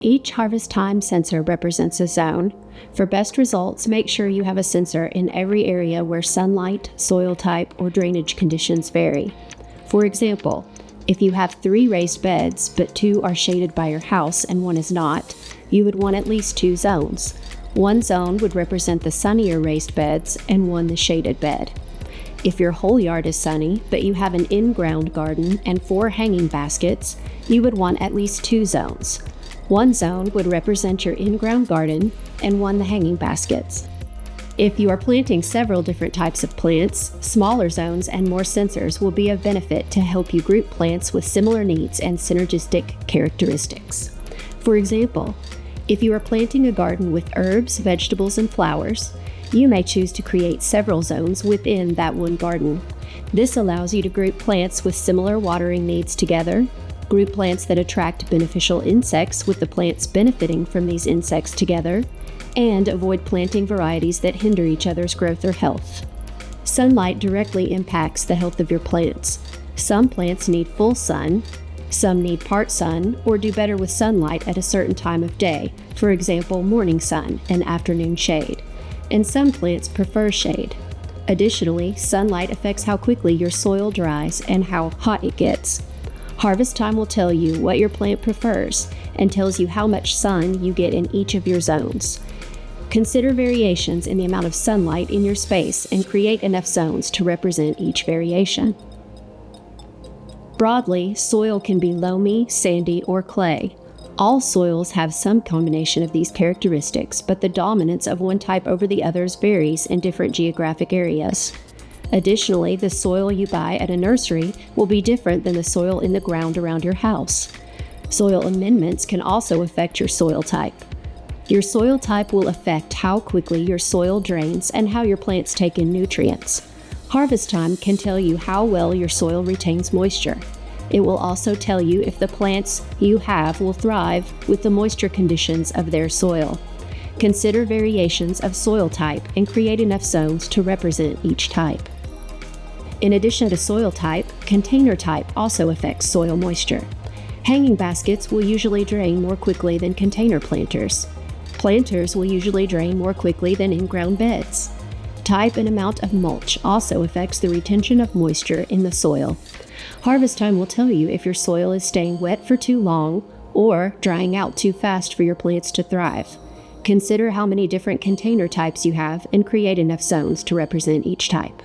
Each Harvest Thyme sensor represents a zone. For best results, make sure you have a sensor in every area where sunlight, soil type, or drainage conditions vary. For example, if you have 3 raised beds, but 2 are shaded by your house and 1 is not, you would want at least 2 zones. 1 zone would represent the sunnier raised beds and 1 the shaded bed. If your whole yard is sunny, but you have an in-ground garden and 4 hanging baskets, you would want at least 2 zones. 1 zone would represent your in-ground garden and 1 the hanging baskets. If you are planting several different types of plants, smaller zones and more sensors will be of benefit to help you group plants with similar needs and synergistic characteristics. For example, if you are planting a garden with herbs, vegetables, and flowers, you may choose to create several zones within that one garden. This allows you to group plants with similar watering needs together, group plants that attract beneficial insects with the plants benefiting from these insects together, and avoid planting varieties that hinder each other's growth or health. Sunlight directly impacts the health of your plants. Some plants need full sun, some need part sun, or do better with sunlight at a certain time of day, for example, morning sun and afternoon shade. And some plants prefer shade. Additionally, sunlight affects how quickly your soil dries and how hot it gets. Harvest Thyme will tell you what your plant prefers and tells you how much sun you get in each of your zones. Consider variations in the amount of sunlight in your space and create enough zones to represent each variation. Broadly, soil can be loamy, sandy, or clay. All soils have some combination of these characteristics, but the dominance of one type over the others varies in different geographic areas. Additionally, the soil you buy at a nursery will be different than the soil in the ground around your house. Soil amendments can also affect your soil type. Your soil type will affect how quickly your soil drains and how your plants take in nutrients. Harvest Thyme can tell you how well your soil retains moisture. It will also tell you if the plants you have will thrive with the moisture conditions of their soil. Consider variations of soil type and create enough zones to represent each type. In addition to soil type, container type also affects soil moisture. Hanging baskets will usually drain more quickly than container planters. Planters will usually drain more quickly than in-ground beds. Type and amount of mulch also affects the retention of moisture in the soil. Harvest Thyme will tell you if your soil is staying wet for too long or drying out too fast for your plants to thrive. Consider how many different container types you have and create enough zones to represent each type.